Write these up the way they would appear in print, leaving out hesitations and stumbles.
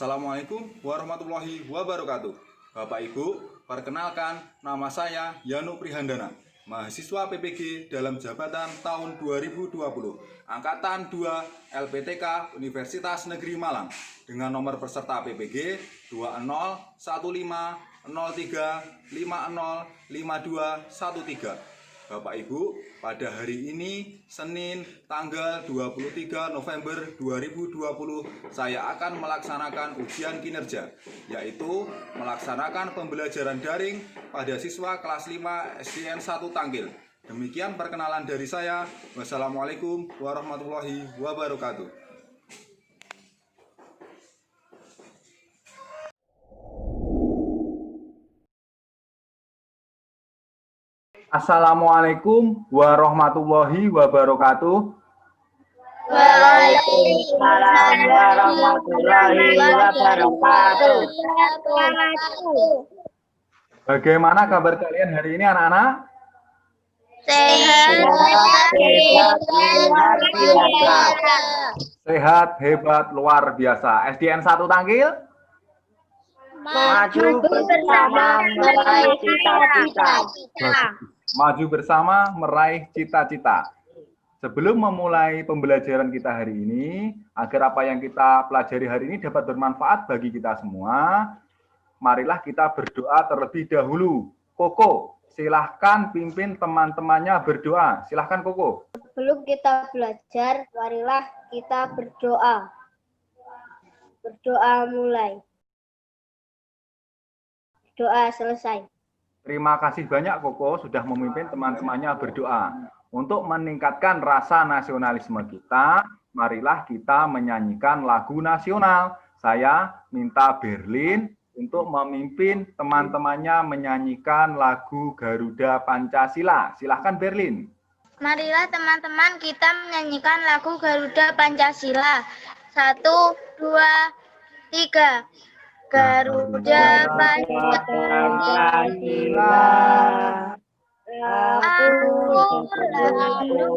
Assalamualaikum warahmatullahi wabarakatuh. Bapak Ibu, perkenalkan nama saya Yanu Prihandana, mahasiswa PPG dalam jabatan tahun 2020, Angkatan 2 LPTK Universitas Negeri Malang, dengan nomor peserta PPG 201503505213. Bapak Ibu, pada hari ini Senin tanggal 23 November 2020 saya akan melaksanakan ujian kinerja, yaitu melaksanakan pembelajaran daring pada siswa kelas 5 SDN 1 Tangkil. Demikian perkenalan dari saya. Wassalamualaikum warahmatullahi wabarakatuh. Assalamualaikum warahmatullahi wabarakatuh. Waalaikumsalam warahmatullahi wabarakatuh. Bagaimana kabar kalian hari ini, anak-anak? Sehat, hebat, luar biasa. SDN 1 Tangkil? Maju bersama meraih cita-cita. Maju bersama meraih cita-cita. Sebelum memulai pembelajaran kita hari ini, agar apa yang kita pelajari hari ini dapat bermanfaat bagi kita semua, marilah kita berdoa terlebih dahulu. Koko, silahkan pimpin teman-temannya berdoa. Silahkan Koko. Sebelum kita belajar, marilah kita berdoa. Berdoa mulai. Doa selesai. Terima kasih banyak Koko sudah memimpin teman-temannya berdoa. Untuk meningkatkan rasa nasionalisme kita, marilah kita menyanyikan lagu nasional. Saya minta Berlin untuk memimpin teman-temannya menyanyikan lagu Garuda Pancasila. Silahkan Berlin. Marilah teman-teman kita menyanyikan lagu Garuda Pancasila. 1, 2, 3. Garuda Pancasila, aku lalu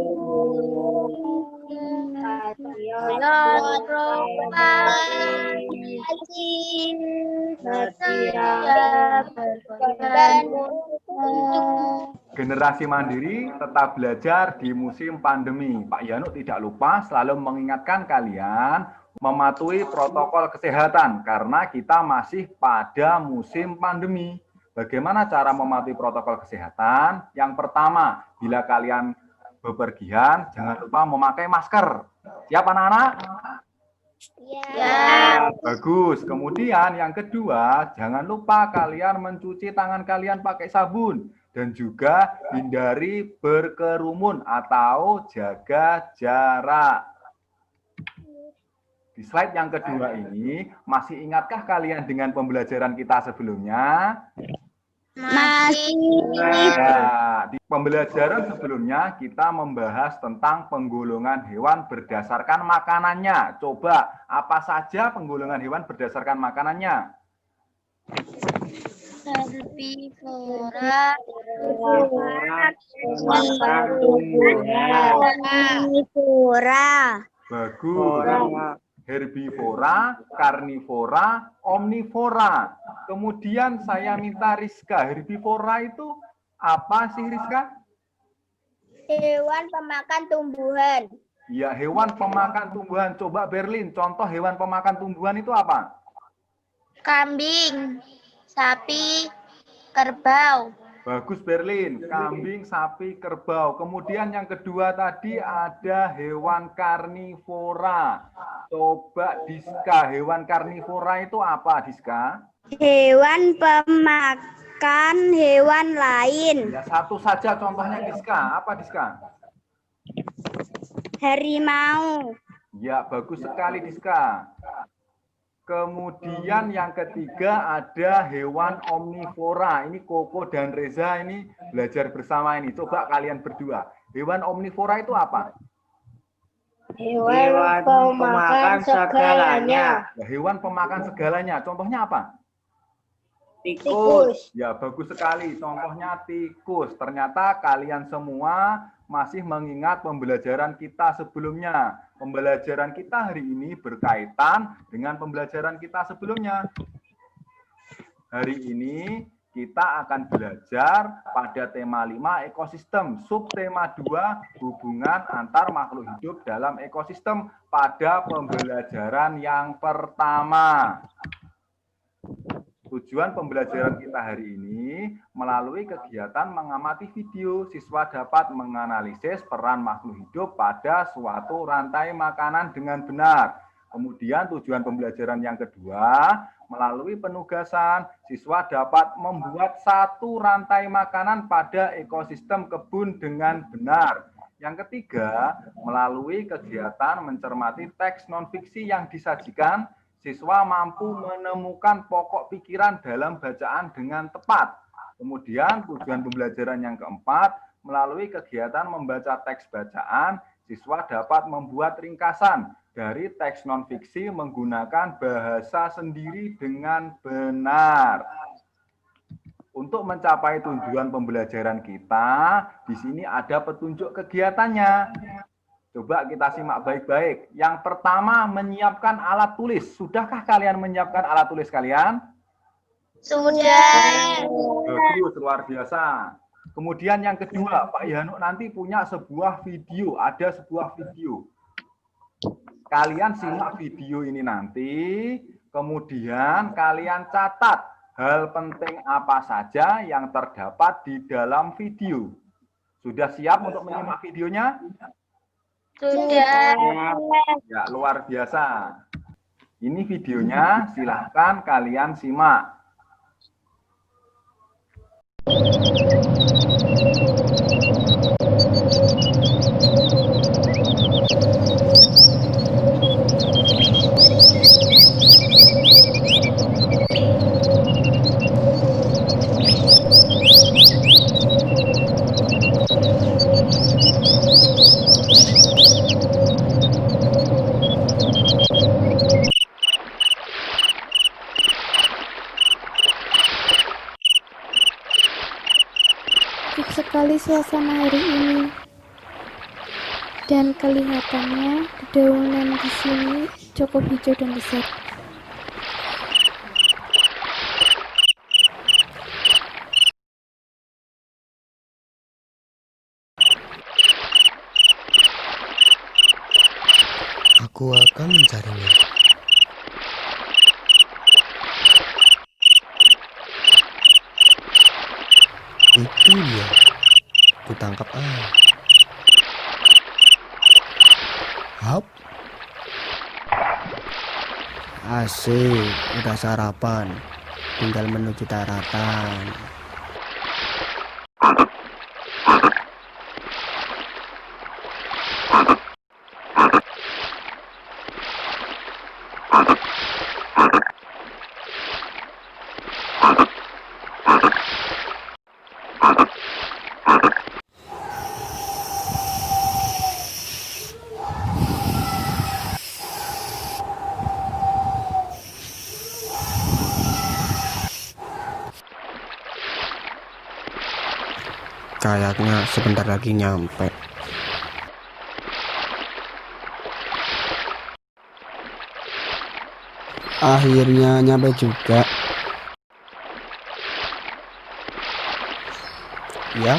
Generasi Mandiri tetap belajar di musim pandemi. Pak Yanu tidak lupa selalu mengingatkan kalian mematuhi protokol kesehatan karena kita masih pada musim pandemi. Bagaimana cara mematuhi protokol kesehatan? Yang pertama, bila kalian bepergian, jangan lupa memakai masker. Siap anak-anak? Ya. Bagus. Kemudian yang kedua, jangan lupa kalian mencuci tangan kalian pakai sabun. Dan juga hindari berkerumun atau jaga jarak. Di slide yang kedua ini, masih ingatkah kalian dengan pembelajaran kita sebelumnya? Masih. Ya, di pembelajaran sebelumnya kita membahas tentang penggolongan hewan berdasarkan makanannya. Coba, apa saja penggolongan hewan berdasarkan makanannya? Herbivora, Bagus. Herbivora, karnivora, omnivora. Kemudian saya minta Rizka, herbivora itu apa sih Rizka? Hewan pemakan tumbuhan. Ya, hewan pemakan tumbuhan. Coba Berlin, contoh hewan pemakan tumbuhan itu apa? kambing, sapi, kerbau. Bagus Berlin, kambing, sapi, kerbau. Kemudian yang kedua tadi ada hewan karnivora. Coba Diska, hewan karnivora itu apa Diska? Hewan pemakan hewan lain. Ya, satu saja contohnya Diska. Apa Diska? Harimau. Ya, bagus sekali Diska. Kemudian yang ketiga ada hewan omnivora. Ini Koko dan Reza ini belajar bersama ini. Coba kalian berdua. Hewan omnivora itu apa? Hewan pemakan segalanya. Ya, hewan pemakan segalanya. Contohnya apa? Tikus. Ya, bagus sekali. Contohnya tikus. Ternyata kalian semua masih mengingat pembelajaran kita sebelumnya. Pembelajaran kita hari ini berkaitan dengan pembelajaran kita sebelumnya. Hari ini kita akan belajar pada tema 5 ekosistem, subtema 2 hubungan antar makhluk hidup dalam ekosistem pada pembelajaran yang pertama. Tujuan pembelajaran kita hari ini melalui kegiatan mengamati video, siswa dapat menganalisis peran makhluk hidup pada suatu rantai makanan dengan benar. Kemudian tujuan pembelajaran yang kedua, melalui penugasan, siswa dapat membuat satu rantai makanan pada ekosistem kebun dengan benar. Yang ketiga, melalui kegiatan mencermati teks non-fiksi yang disajikan, siswa mampu menemukan pokok pikiran dalam bacaan dengan tepat. Kemudian tujuan pembelajaran yang keempat, melalui kegiatan membaca teks bacaan, siswa dapat membuat ringkasan dari teks non-fiksi menggunakan bahasa sendiri dengan benar. Untuk mencapai tujuan pembelajaran kita, di sini ada petunjuk kegiatannya. Coba kita simak baik-baik. Yang pertama, menyiapkan alat tulis. Sudahkah kalian menyiapkan alat tulis kalian? Sudah. Bagus, luar biasa. Kemudian yang kedua, Pak Yanuk nanti punya sebuah video, ada sebuah video. Kalian simak video ini nanti, kemudian kalian catat hal penting apa saja yang terdapat di dalam video. Sudah siap untuk menyimak videonya? Sudah. Ya, luar biasa. Ini videonya, silahkan kalian simak. Cantik sekali suasana hari ini. Dan kelihatannya dedaunan di sini cukup hijau dan besar. Aku akan mencarinya. Itu dia. Kutangkap Hap. Asik, udah sarapan. Tinggal menuju daratan. Kayaknya sebentar lagi nyampe. Akhirnya nyampe juga. Yap.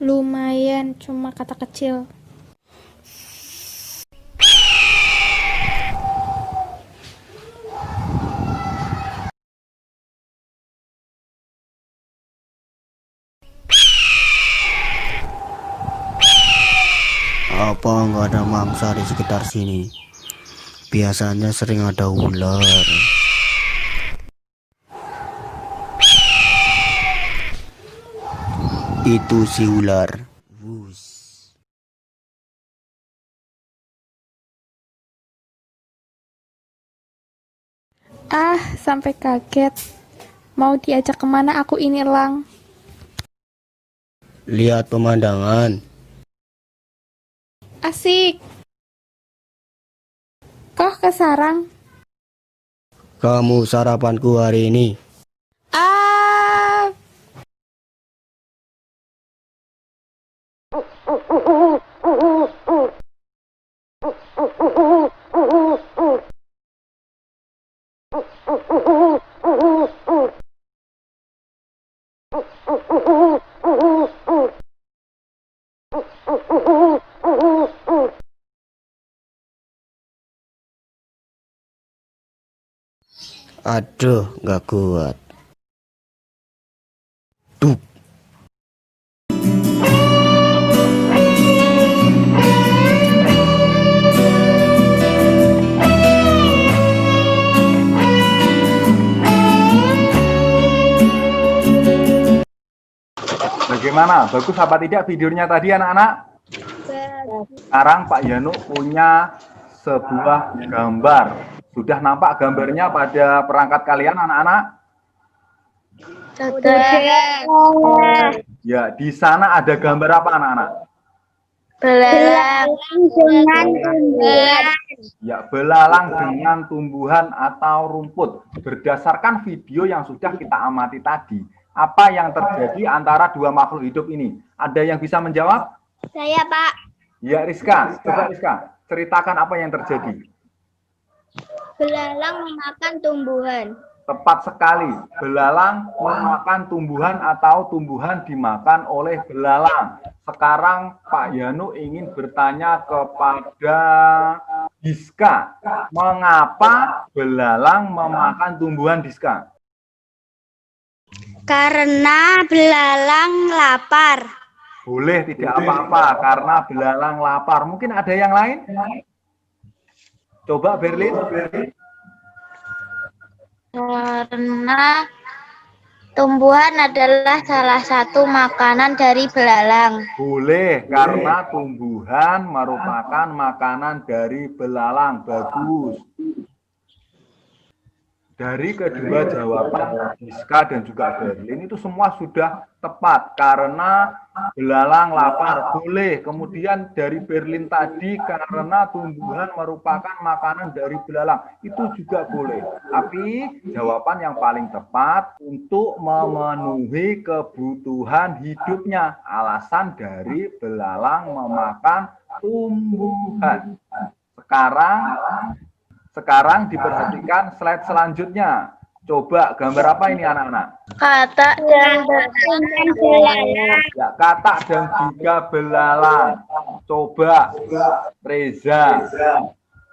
Lumayan, cuma kata kecil. Apa nggak ada mangsa di sekitar sini? Biasanya sering ada ular. Itu si ular. Wus. Sampai kaget. Mau diajak kemana aku ini, Lang? Lihat pemandangan. Asik. Kok ke sarang? kamu sarapanku hari ini. Ah, Aduh, nggak kuat. Duh. Bagaimana? Bagus apa tidak videonya tadi anak-anak? Sekarang Pak Yanu punya sebuah gambar. Sudah nampak gambarnya pada perangkat kalian anak-anak? Ya, di sana ada gambar apa anak-anak? Belalang dengan tumbuhan. Ya, belalang dengan tumbuhan atau rumput. Berdasarkan video yang sudah kita amati tadi, apa yang terjadi antara dua makhluk hidup ini? Ada yang bisa menjawab? Saya, Pak. Ya, Rizka. Coba Rizka, ceritakan apa yang terjadi. Belalang memakan tumbuhan. Tepat sekali, belalang memakan tumbuhan atau tumbuhan dimakan oleh belalang. Sekarang Pak Yanu ingin bertanya kepada Diska, mengapa belalang memakan tumbuhan, Diska? Karena belalang lapar. Boleh, tidak apa-apa, karena belalang lapar. Mungkin ada yang lain? Coba Berlin. Karena tumbuhan adalah salah satu makanan dari belalang. Boleh, karena tumbuhan merupakan makanan dari belalang. Bagus. Dari kedua jawaban Diska dan juga Berlin itu semua sudah tepat karena belalang lapar. Boleh. Kemudian dari Berlin tadi karena tumbuhan merupakan makanan dari belalang. Itu juga boleh. Tapi jawaban yang paling tepat untuk memenuhi kebutuhan hidupnya. Alasan dari belalang memakan tumbuhan. Sekarang diperhatikan slide selanjutnya. Coba gambar apa ini anak-anak? Katak dan belalang. Ya, katak dan juga belalang. Coba Reza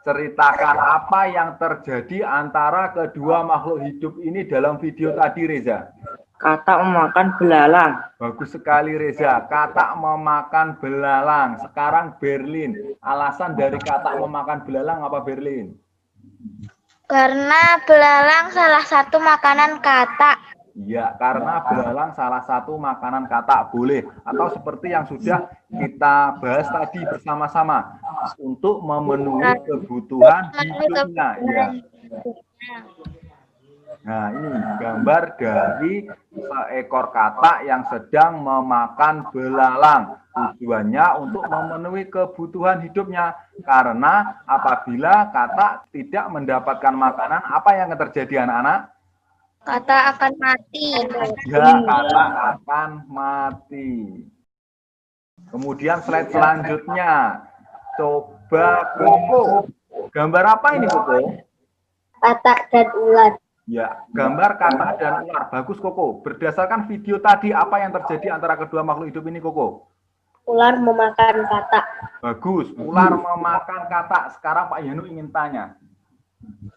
ceritakan apa yang terjadi antara kedua makhluk hidup ini dalam video tadi, Reza. Katak memakan belalang. Bagus sekali Reza, katak memakan belalang. Sekarang Berlin, alasan dari katak memakan belalang apa Berlin? Karena belalang salah satu makanan katak. Ya, karena belalang salah satu makanan katak. Boleh. Atau seperti yang sudah kita bahas tadi bersama-sama. Untuk memenuhi kebutuhan hidupnya. Ya. Nah, ini gambar dari seekor katak yang sedang memakan belalang. Tujuannya untuk memenuhi kebutuhan hidupnya. Karena apabila katak tidak mendapatkan makanan, apa yang akan terjadi anak-anak? Katak akan mati. Ya, katak akan mati. Kemudian slide selanjutnya. Coba Koko. Gambar apa ini Koko? Katak dan ular. Ya, gambar katak dan ular. Bagus Koko. Berdasarkan video tadi, apa yang terjadi antara kedua makhluk hidup ini Koko? Ular memakan katak. Bagus, ular memakan katak. Sekarang Pak Yanu ingin tanya,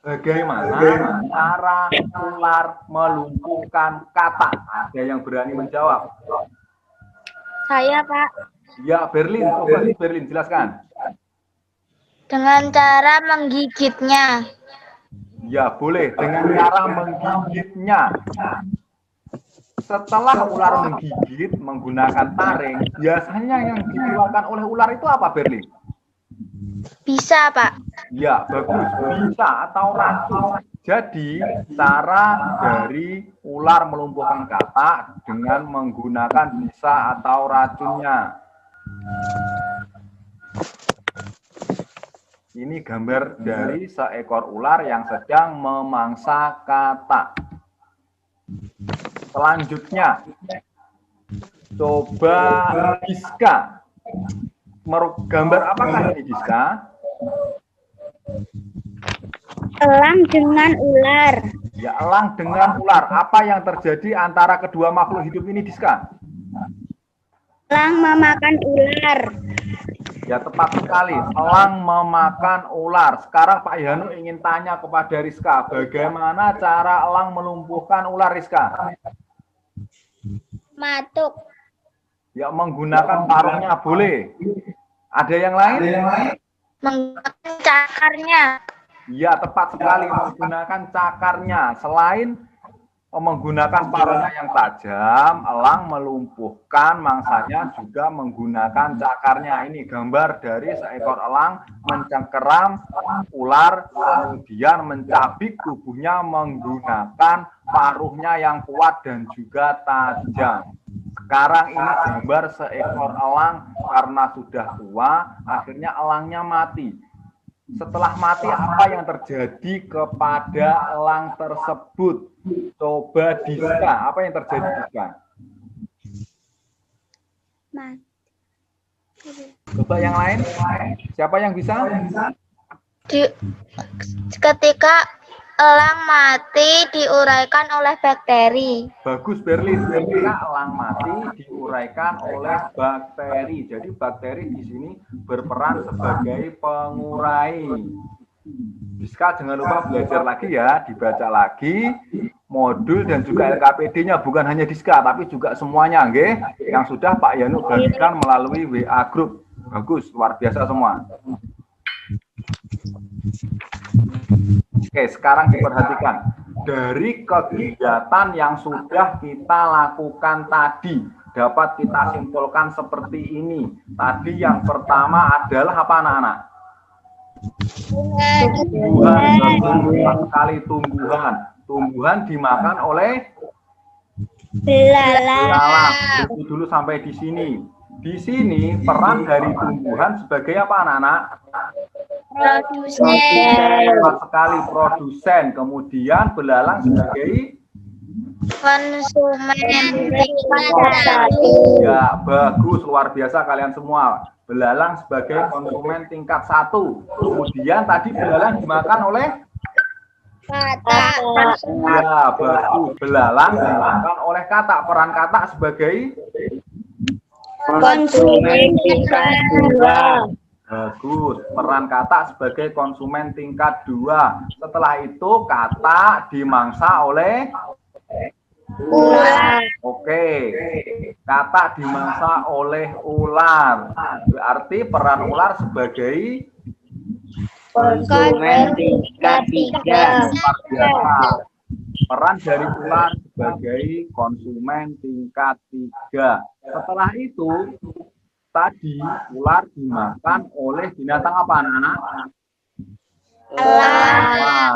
bagaimana cara ular melumpuhkan katak? Ada yang berani menjawab? Saya, Pak. Ya, Berlin. Coba Berlin, jelaskan. Dengan cara menggigitnya. Ya, boleh. Dengan cara menggigitnya. Setelah ular menggigit menggunakan taring, biasanya yang dikeluarkan oleh ular itu apa, Berlin? Bisa, Pak. Ya, bagus. Bisa atau racun. Jadi, cara dari ular melumpuhkan katak dengan menggunakan bisa atau racunnya. Ini gambar dari seekor ular yang sedang memangsa katak. Selanjutnya, coba Diska. Gambar apakah ini, Diska? Elang dengan ular. Ya, elang dengan ular. Apa yang terjadi antara kedua makhluk hidup ini, Diska? Elang memakan ular. Ya, tepat sekali. Elang memakan ular. Sekarang Pak Yanu ingin tanya kepada Rizka, bagaimana cara elang melumpuhkan ular, Rizka? Matuk. Ya, menggunakan paruhnya boleh. Ada yang lain? Menggunakan cakarnya. Ya, tepat sekali, menggunakan cakarnya. Selain menggunakan paruhnya yang tajam, elang melumpuhkan mangsanya juga menggunakan cakarnya. Ini gambar dari seekor elang mencengkeram ular, kemudian mencabik tubuhnya menggunakan paruhnya yang kuat dan juga tajam. Sekarang ini gambar seekor elang karena sudah tua, akhirnya elangnya mati. Setelah mati, apa yang terjadi kepada elang tersebut? Coba Diska, apa yang terjadi, Diska? Coba yang lain, siapa yang bisa? Ketika elang mati diuraikan oleh bakteri. Bagus, Berlin. Ketika elang mati diuraikan oleh bakteri. Jadi bakteri di sini berperan sebagai pengurai. Diska jangan lupa belajar lagi ya, dibaca lagi modul dan juga LKPD-nya, bukan hanya Diska tapi juga semuanya, nggih, yang sudah Pak Yanu bagikan melalui WA group. Bagus, luar biasa semua. Oke, sekarang diperhatikan. Dari kegiatan yang sudah kita lakukan tadi, dapat kita simpulkan seperti ini. Tadi yang pertama adalah apa, anak-anak? Tumbuhan, sekali tumbuhan. Tumbuhan dimakan oleh belalang. Berhenti dulu sampai di sini. Di sini peran dari tumbuhan sebagai apa, anak-anak? Produsen. Tepat sekali, produsen. Kemudian belalang sebagai Konsumen. ya, bagus, luar biasa kalian semua. Belalang sebagai konsumen tingkat 1. Kemudian tadi belalang dimakan oleh Katak. ya, bagus. Belalang dimakan oleh katak. Peran katak sebagai Konsumen tingkat 2. bagus. Peran katak sebagai konsumen tingkat 2. Setelah itu katak dimangsa oleh Ular. oke. Katak dimangsa oleh ular. Berarti peran ular sebagai Konsumen tingkat 3. luar biasa. Peran dari ular sebagai konsumen tingkat 3. Setelah itu tadi ular dimakan oleh binatang apa, anak-anak? Elang.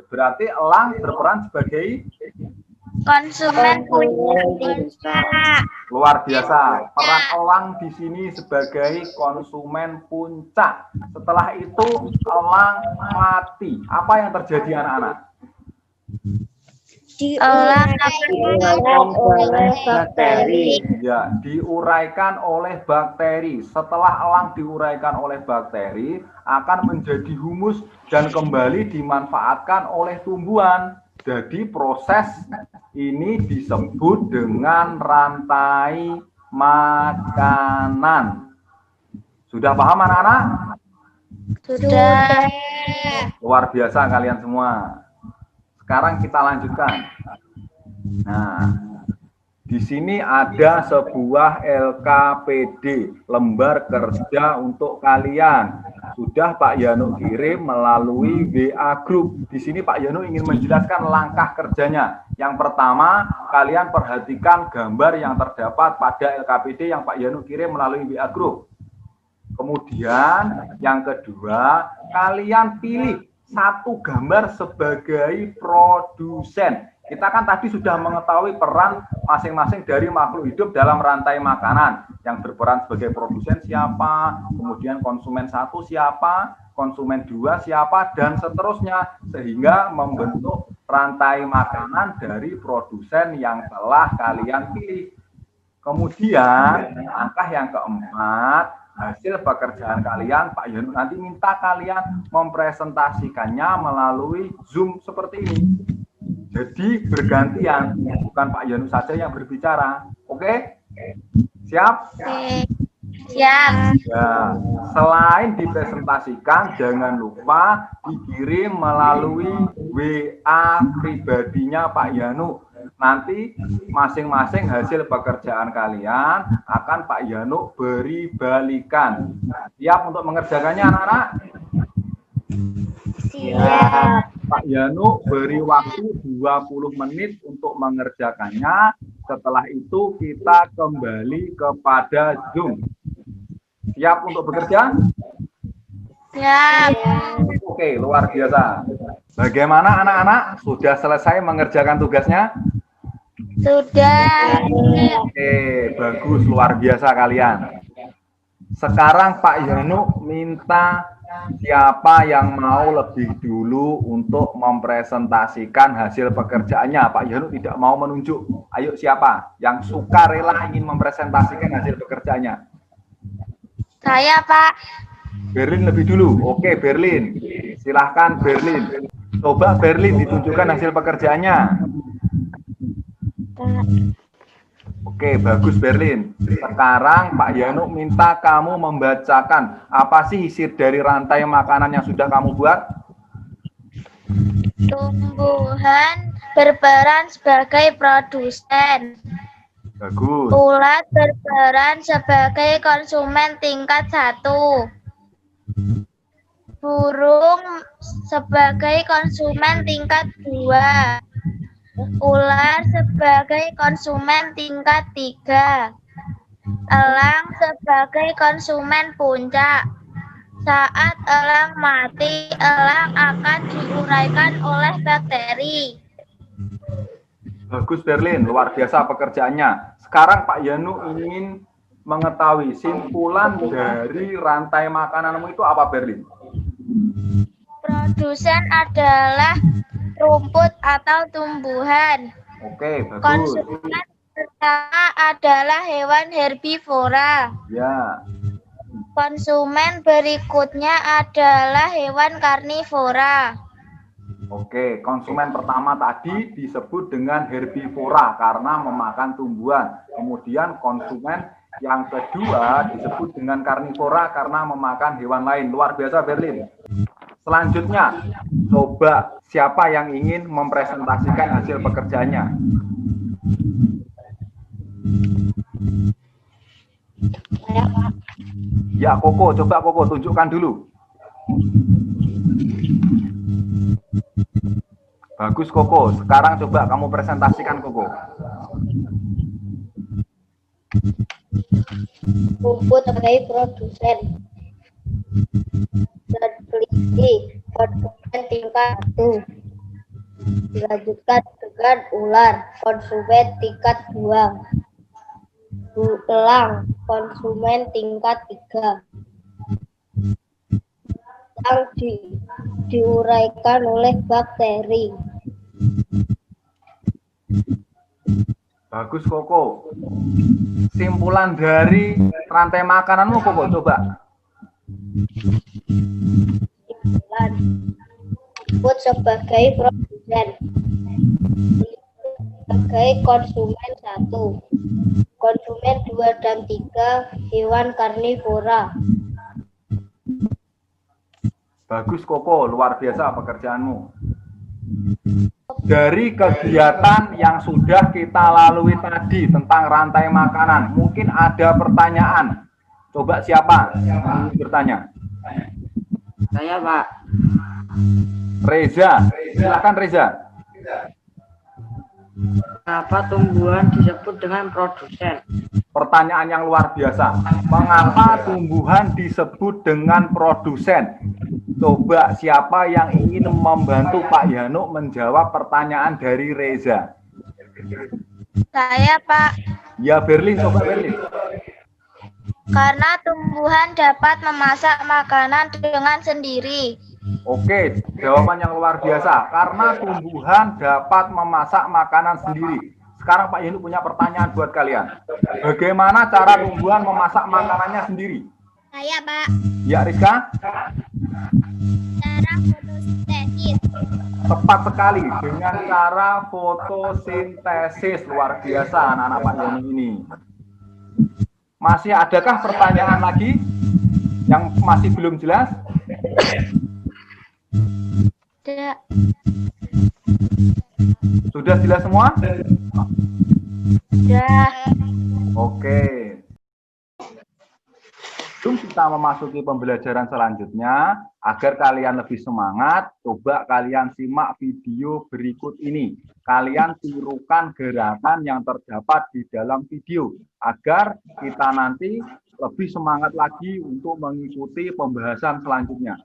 Berarti elang berperan sebagai Konsumen Puncak. luar biasa. Peran elang di sini sebagai konsumen puncak. Setelah itu elang mati. Apa yang terjadi, anak-anak? Diuraikan oleh bakteri. Ya, diuraikan oleh bakteri. Setelah elang diuraikan oleh bakteri, akan menjadi humus dan kembali dimanfaatkan oleh tumbuhan. Jadi proses ini disebut dengan rantai makanan. Sudah paham, anak-anak? Sudah. Luar biasa kalian semua. Sekarang kita lanjutkan. Nah, di sini ada sebuah LKPD, lembar kerja untuk kalian. Sudah Pak Yanu kirim melalui WA Group. Di sini Pak Yanu ingin menjelaskan langkah kerjanya. Yang pertama, kalian perhatikan gambar yang terdapat pada LKPD yang Pak Yanu kirim melalui WA Group. Kemudian, yang kedua, kalian pilih satu gambar sebagai produsen. Kita kan tadi sudah mengetahui peran masing-masing dari makhluk hidup dalam rantai makanan. Yang berperan sebagai produsen siapa, kemudian konsumen satu siapa, konsumen dua siapa, dan seterusnya. Sehingga membentuk rantai makanan dari produsen yang telah kalian pilih. Kemudian, langkah yang keempat, hasil pekerjaan kalian, Pak Yanu nanti minta kalian mempresentasikannya melalui Zoom seperti ini. Jadi bergantian, bukan Pak Yanu saja yang berbicara. Oke? Siap? Oke. Siap. Ya, selain dipresentasikan, jangan lupa dikirim melalui WA pribadinya Pak Yanu. Nanti masing-masing hasil pekerjaan kalian akan Pak Yanu beri balikan. Siap untuk mengerjakannya anak-anak? Siap. Pak Yanu beri waktu 20 menit untuk mengerjakannya. Setelah itu kita kembali kepada Zoom. Siap untuk bekerja? Siap. Oke, luar biasa. Bagaimana anak-anak? Sudah selesai mengerjakan tugasnya? Sudah. Oke, bagus, luar biasa kalian. Sekarang Pak Yanu minta siapa yang mau lebih dulu untuk mempresentasikan hasil pekerjaannya. Pak Yanu tidak mau menunjuk. Ayo siapa yang suka rela ingin mempresentasikan hasil pekerjaannya? Saya, Pak. Berlin lebih dulu. Oke, Berlin. Silahkan Berlin. Coba Berlin ditunjukkan hasil pekerjaannya. Oke, bagus Berlin. Sekarang Pak Yanu minta kamu membacakan apa sih isi dari rantai makanan yang sudah kamu buat? Tumbuhan berperan sebagai produsen. Bagus. Ulat berperan sebagai konsumen tingkat 1. Burung sebagai konsumen tingkat 2. Ular sebagai konsumen tingkat 3. Elang sebagai konsumen puncak. Saat elang mati, elang akan diuraikan oleh bakteri. Bagus Berlin, luar biasa pekerjaannya. Sekarang Pak Yanu ingin mengetahui simpulan dari rantai makananmu itu apa Berlin? Produsen adalah rumput atau tumbuhan. Oke, bagus. Konsumen pertama adalah hewan herbivora. Ya. Konsumen berikutnya adalah hewan karnivora. Oke, konsumen pertama tadi disebut dengan herbivora karena memakan tumbuhan. Kemudian konsumen yang kedua disebut dengan karnivora karena memakan hewan lain. Luar biasa Berlin. Selanjutnya, coba siapa yang ingin mempresentasikan hasil pekerjaannya? Ya, Koko, coba Koko tunjukkan dulu. Bagus Koko, sekarang coba kamu presentasikan Koko. Rumput sebagai produsen. Teliti konsumen tingkat 1. Dilanjutkan dengan ular konsumen tingkat 2. Elang konsumen tingkat 3. Yang diuraikan oleh bakteri. Bagus Koko. Simpulan dari rantai makananmu Koko coba. Simpulan rumput sebagai produsen. Sebagai konsumen 1. Konsumen 2 dan 3 hewan karnivora. Bagus Koko, luar biasa pekerjaanmu. Dari kegiatan yang sudah kita lalui tadi tentang rantai makanan, mungkin ada pertanyaan. Coba siapa yang bertanya? Saya, Pak. Reza, silakan Reza. Kenapa tumbuhan disebut dengan produsen? Pertanyaan yang luar biasa. Mengapa tumbuhan disebut dengan produsen? Coba siapa yang ingin membantu Pak Yano menjawab pertanyaan dari Reza? Saya, Pak. Ya, Berlin, coba Berlin. Karena tumbuhan dapat memasak makanan dengan sendiri. Oke, jawaban yang luar biasa. Karena tumbuhan dapat memasak makanan sendiri. Sekarang Pak Yano punya pertanyaan buat kalian. Bagaimana cara tumbuhan memasak makanannya sendiri? Saya, Pak. Ya, Rizka? Cara fotosintesis. Tepat sekali, dengan cara fotosintesis. Luar biasa anak-anak Pak Yano ini. Masih adakah pertanyaan lagi yang masih belum jelas? Tidak. Sudah jelas semua? Sudah. Oke. Sebelum kita memasuki pembelajaran selanjutnya, agar kalian lebih semangat, coba kalian simak video berikut ini. Kalian tirukan gerakan yang terdapat di dalam video, agar kita nanti lebih semangat lagi untuk mengikuti pembahasan selanjutnya.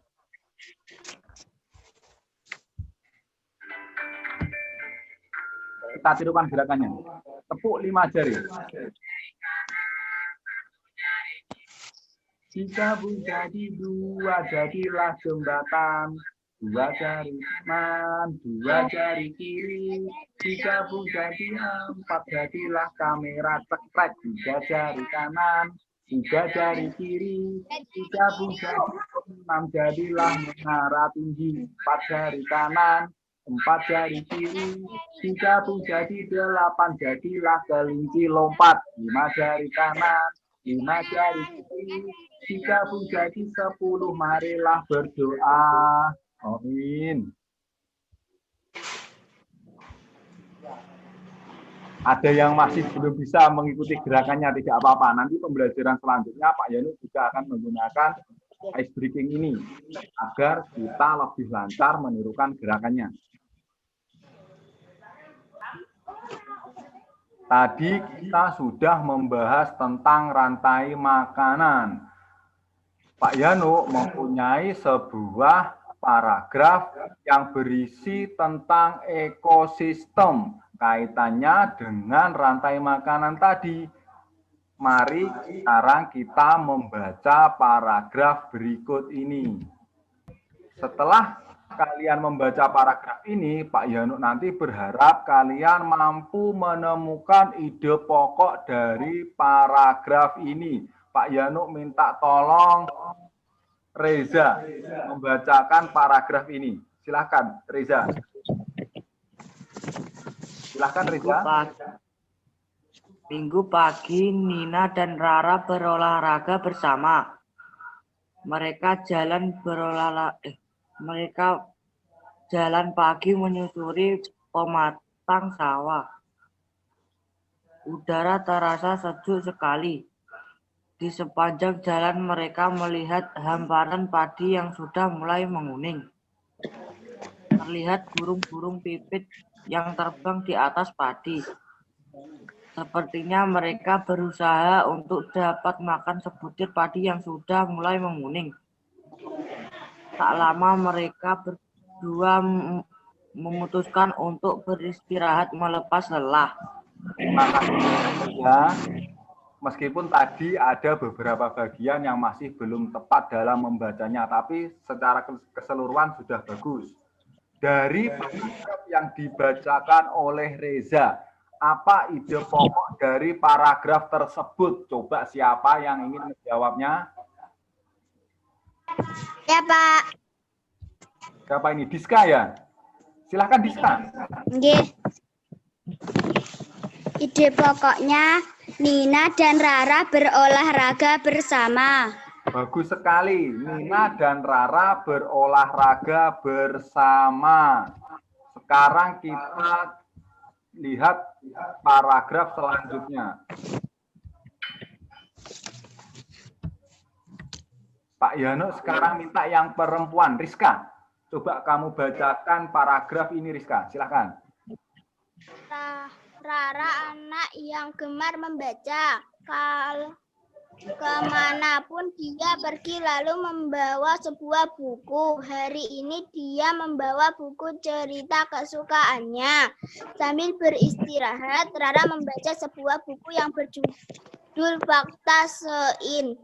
Kita tirukan gerakannya. Tepuk 5 jari. Jika pun jadi 2, jadilah jembatan. 2 jari kanan, 2 jari kiri. Jika pun jadi 4, jadilah kamera cekrek. 3 jari kanan, 3 jari kiri. Jika pun jadi 6, jadilah menara tinggi. 4 jari kanan, 4 jari kiri. Jika pun jadi 8, jadilah kelinci lompat. 5 jari kanan, 5 jari kiri. Jika pun jadi 10, marilah berdoa. Amin. Ada yang masih belum bisa mengikuti gerakannya, tidak apa-apa. Nanti pembelajaran selanjutnya Pak Yano juga akan menggunakan ice breaking ini agar kita lebih lancar menirukan gerakannya. Tadi kita sudah membahas tentang rantai makanan. Pak Yano mempunyai sebuah paragraf yang berisi tentang ekosistem, kaitannya dengan rantai makanan tadi. Mari sekarang kita membaca paragraf berikut ini. Setelah kalian membaca paragraf ini, Pak Yano nanti berharap kalian mampu menemukan ide pokok dari paragraf ini. Pak Yano minta tolong Reza membacakan paragraf ini. Silahkan, Reza. Silahkan, Reza. Minggu pagi, Nina dan Rara berolahraga bersama. Mereka jalan pagi menyusuri pematang sawah. Udara terasa sejuk sekali. Di sepanjang jalan mereka melihat hamparan padi yang sudah mulai menguning. Terlihat burung-burung pipit yang terbang di atas padi. Sepertinya mereka berusaha untuk dapat makan sebutir padi yang sudah mulai menguning. Tak lama mereka berdua memutuskan untuk beristirahat melepas lelah. Terima kasih ya. Meskipun tadi ada beberapa bagian yang masih belum tepat dalam membacanya, tapi secara keseluruhan sudah bagus. Dari paragraf yang dibacakan oleh Reza, apa ide pokok dari paragraf tersebut? Coba siapa yang ingin menjawabnya? Ya, Pak. Siapa ini? Diska ya? Silahkan Diska. Nggih. Ide pokoknya Nina dan Rara berolahraga bersama. Bagus sekali. Nina dan Rara berolahraga bersama. Sekarang kita lihat paragraf selanjutnya. Pak Yano sekarang minta yang perempuan. Rizka, coba kamu bacakan paragraf ini, Rizka. Silahkan. Rara anak yang gemar membaca. Kemanapun dia pergi lalu membawa sebuah buku. Hari ini dia membawa buku cerita kesukaannya. Sambil beristirahat, Rara membaca sebuah buku yang berjudul Fakta Sein.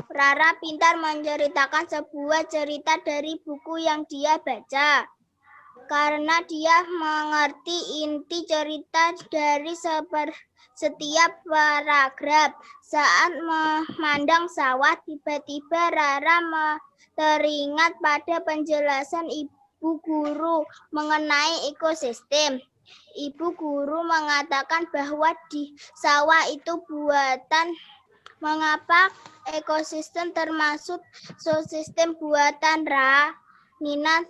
Rara pintar menceritakan sebuah cerita dari buku yang dia baca. Karena dia mengerti inti cerita dari setiap paragraf. Saat memandang sawah, tiba-tiba Rara teringat pada penjelasan ibu guru mengenai ekosistem. Ibu guru mengatakan bahwa di sawah itu buatan. Mengapa ekosistem termasuk ekosistem buatan, Ra? Nina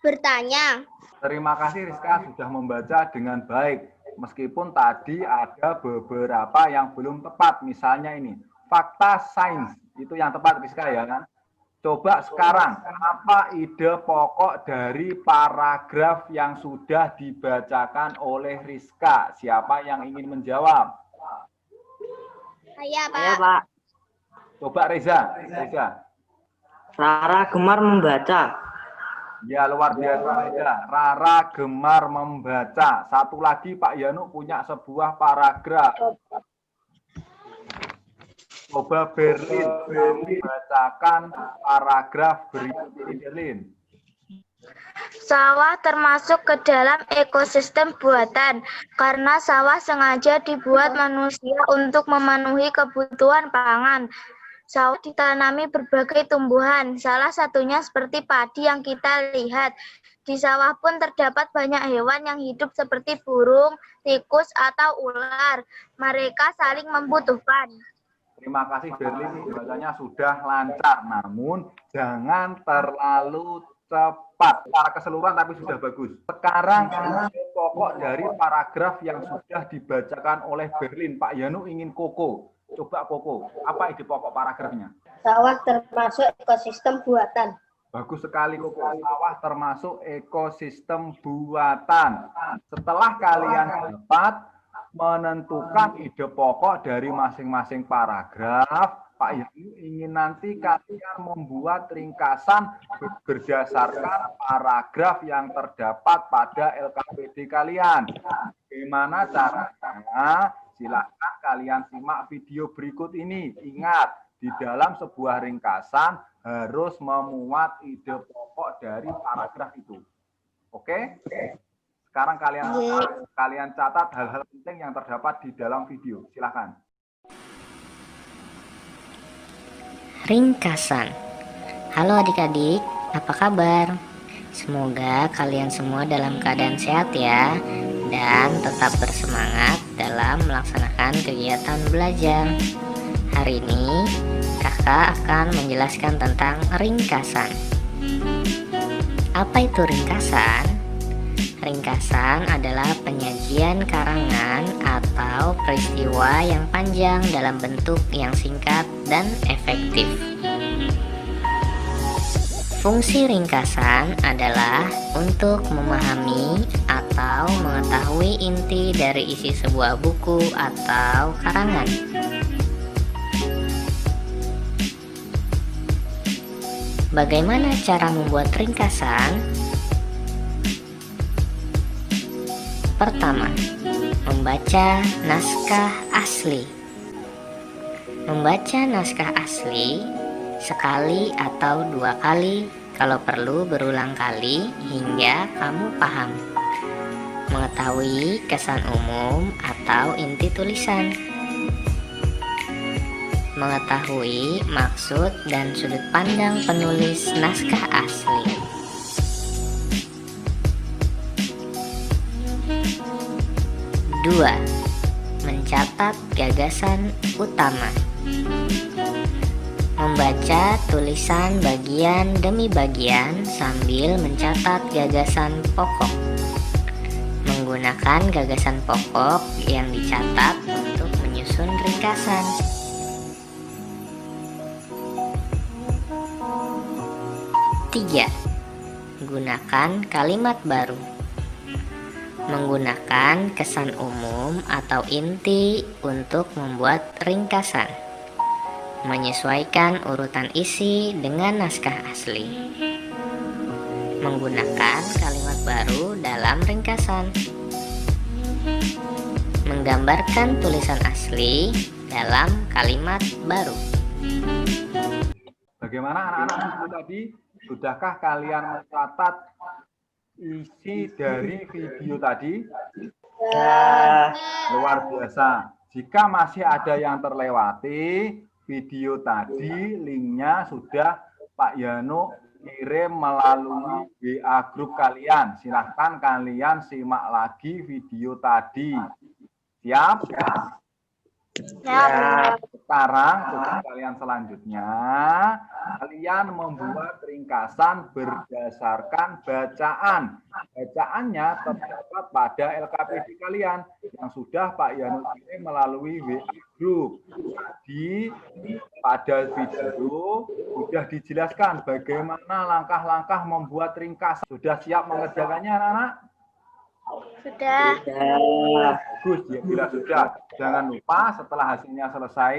bertanya. Terima kasih Rizka sudah membaca dengan baik. Meskipun tadi ada beberapa yang belum tepat. Misalnya ini, fakta sains. Itu yang tepat Rizka ya kan? Coba sekarang, apa ide pokok dari paragraf yang sudah dibacakan oleh Rizka? Siapa yang ingin menjawab? Saya, Pak. Saya, Pak. Coba Reza. Rara gemar membaca. Ya, luar biasa Reza. Rara gemar membaca. Satu lagi Pak Yanu punya sebuah paragraf. Coba Berlin membacakan paragraf berikut ini, Berlin. Sawah termasuk ke dalam ekosistem buatan karena sawah sengaja dibuat manusia untuk memenuhi kebutuhan pangan. Sawah ditanami berbagai tumbuhan, salah satunya seperti padi yang kita lihat. Di sawah pun terdapat banyak hewan yang hidup seperti burung, tikus, atau ular. Mereka saling membutuhkan. Terima kasih Berlin, bacanya sudah lancar, namun jangan terlalu cepat. Secara keseluruhan tapi sudah bagus. Sekarang pokok dari paragraf yang sudah dibacakan oleh Berlin. Pak Yanu ingin Koko. Coba Koko, apa ide pokok paragrafnya? Sawah termasuk ekosistem buatan. Bagus sekali Koko. Sawah termasuk ekosistem buatan. Setelah kalian dapat menentukan ide pokok dari masing-masing paragraf, Pak Yanu ingin nanti kalian membuat ringkasan berdasarkan paragraf yang terdapat pada LKPD kalian. Bagaimana caranya? Silakan kalian simak video berikut ini. Ingat, di dalam sebuah ringkasan harus memuat ide pokok dari paragraf itu. Oke? Sekarang kalian catat hal-hal penting yang terdapat di dalam video. Silakan. Ringkasan. Halo adik-adik, apa kabar? Semoga kalian semua dalam keadaan sehat ya, dan tetap bersemangat dalam melaksanakan kegiatan belajar. Hari ini kakak akan menjelaskan tentang ringkasan. Apa itu ringkasan? Ringkasan adalah penyajian karangan atau peristiwa yang panjang dalam bentuk yang singkat dan efektif. Fungsi ringkasan adalah untuk memahami atau mengetahui inti dari isi sebuah buku atau karangan. Bagaimana cara membuat ringkasan? Pertama, membaca naskah asli. Membaca naskah asli sekali atau 2 kali, kalau perlu berulang kali hingga kamu paham. Mengetahui kesan umum atau inti tulisan. Mengetahui maksud dan sudut pandang penulis naskah asli. Dua, mencatat gagasan utama. Membaca tulisan bagian demi bagian sambil mencatat gagasan pokok. Menggunakan gagasan pokok yang dicatat untuk menyusun ringkasan. Tiga, gunakan kalimat baru. Menggunakan kesan umum atau inti untuk membuat ringkasan. Menyesuaikan urutan isi dengan naskah asli. Menggunakan kalimat baru dalam ringkasan. Menggambarkan tulisan asli dalam kalimat baru. Bagaimana anak-anak tadi? Sudahkah kalian mencatat isi dari video tadi? Luar biasa. Jika masih ada yang terlewati, video tadi linknya sudah Pak Yano kirim melalui WA grup kalian. Silahkan kalian simak lagi video tadi. Siap? Sekarang tugas kalian selanjutnya, kalian membuat ringkasan berdasarkan bacaan. Bacaannya terdapat pada LKPD kalian yang sudah Pak Yano kirim melalui WA Group. Jadi pada video sudah dijelaskan bagaimana langkah-langkah membuat ringkasan. Sudah siap mengerjakannya anak-anak? Sudah. Bagus ya, bila sudah. Jangan lupa setelah hasilnya selesai,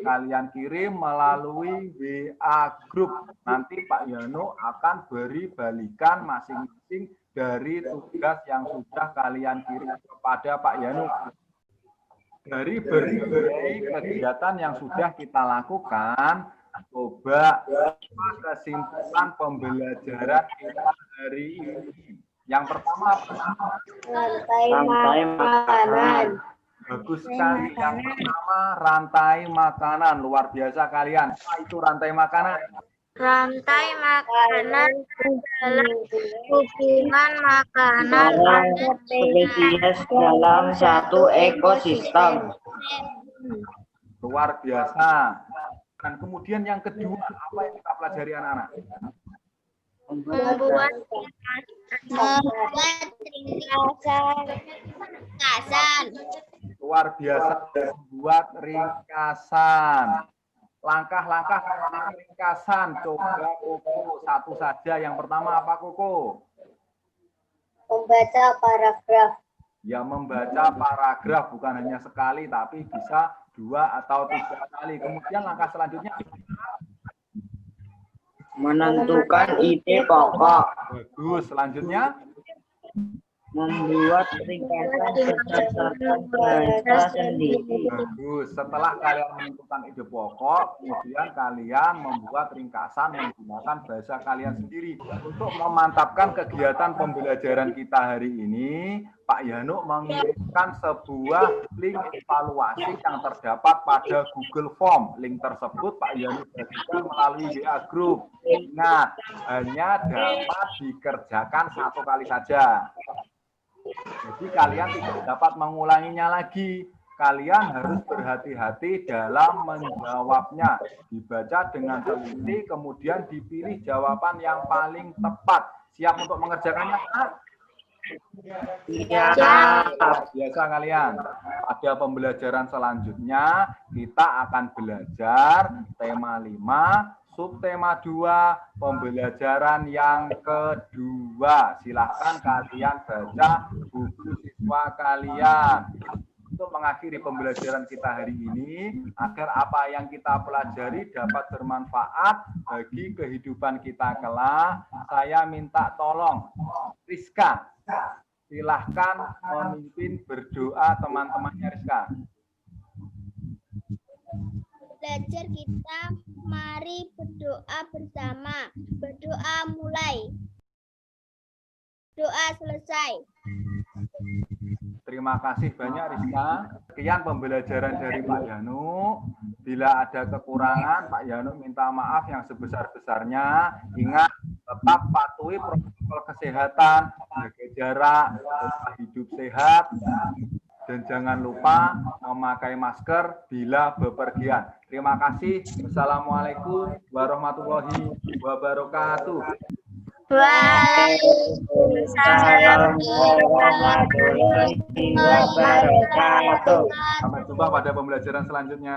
kalian kirim melalui WA Group. Nanti Pak Yano akan beri balikan masing-masing dari tugas yang sudah kalian kirim kepada Pak Yano. Dari berbagai kegiatan yang sudah kita lakukan, coba kesimpulan pembelajaran kita hari ini. Yang pertama, Rantai makanan. bagus sekali. Yang pertama, rantai makanan. Luar biasa kalian. Apa itu rantai makanan? Rantai makanan adalah hubungan makanan pada Spesies dalam satu ekosistem. Luar biasa. Dan kemudian yang kedua, apa yang kita pelajari anak-anak? membuat ringkasan. Luar biasa, membuat ringkasan. Langkah-langkah ringkasan. Coba Koko satu saja. Yang pertama apa Koko? Membaca paragraf. Ya, membaca paragraf bukan hanya sekali tapi bisa 2 atau 3 kali. Kemudian langkah selanjutnya Menentukan ide pokok. bagus. Selanjutnya Membuat ringkasan berdasarkan bahasa sendiri. bagus. Setelah kalian menentukan ide pokok, kemudian kalian membuat ringkasan menggunakan bahasa kalian sendiri. Untuk memantapkan kegiatan pembelajaran kita hari ini, Pak Yano mengirimkan sebuah link evaluasi yang terdapat pada Google Form. Link tersebut Pak Yano bagikan melalui WA Group. Ingat, hanya dapat dikerjakan 1 kali saja. Jadi kalian tidak dapat mengulanginya lagi. Kalian harus berhati-hati dalam menjawabnya. Dibaca dengan teliti, kemudian dipilih jawaban yang paling tepat. Siap untuk mengerjakannya, Pak? Biasa kalian. Pada pembelajaran selanjutnya, kita akan belajar tema 5, subtema 2, pembelajaran yang kedua. Silahkan kalian baca buku siswa kalian. Untuk mengakhiri pembelajaran kita hari ini, agar apa yang kita pelajari dapat bermanfaat bagi kehidupan kita kelak, saya minta tolong Rizka, silahkan memimpin berdoa teman-temannya Rizka. Belajar kita, mari berdoa bersama. Berdoa mulai. Doa selesai. Terima kasih banyak Rizka. Sekian pembelajaran dari Pak Yano. Bila ada kekurangan, Pak Yano minta maaf yang sebesar-besarnya. Ingat, tetap patuhi protokol kesehatan, jaga jarak, pola hidup sehat, dan jangan lupa memakai masker bila bepergian. Terima kasih. Wassalamualaikum warahmatullahi wabarakatuh. Waalaikumsalam warahmatullahi wabarakatuh. Sampai jumpa pada pembelajaran selanjutnya.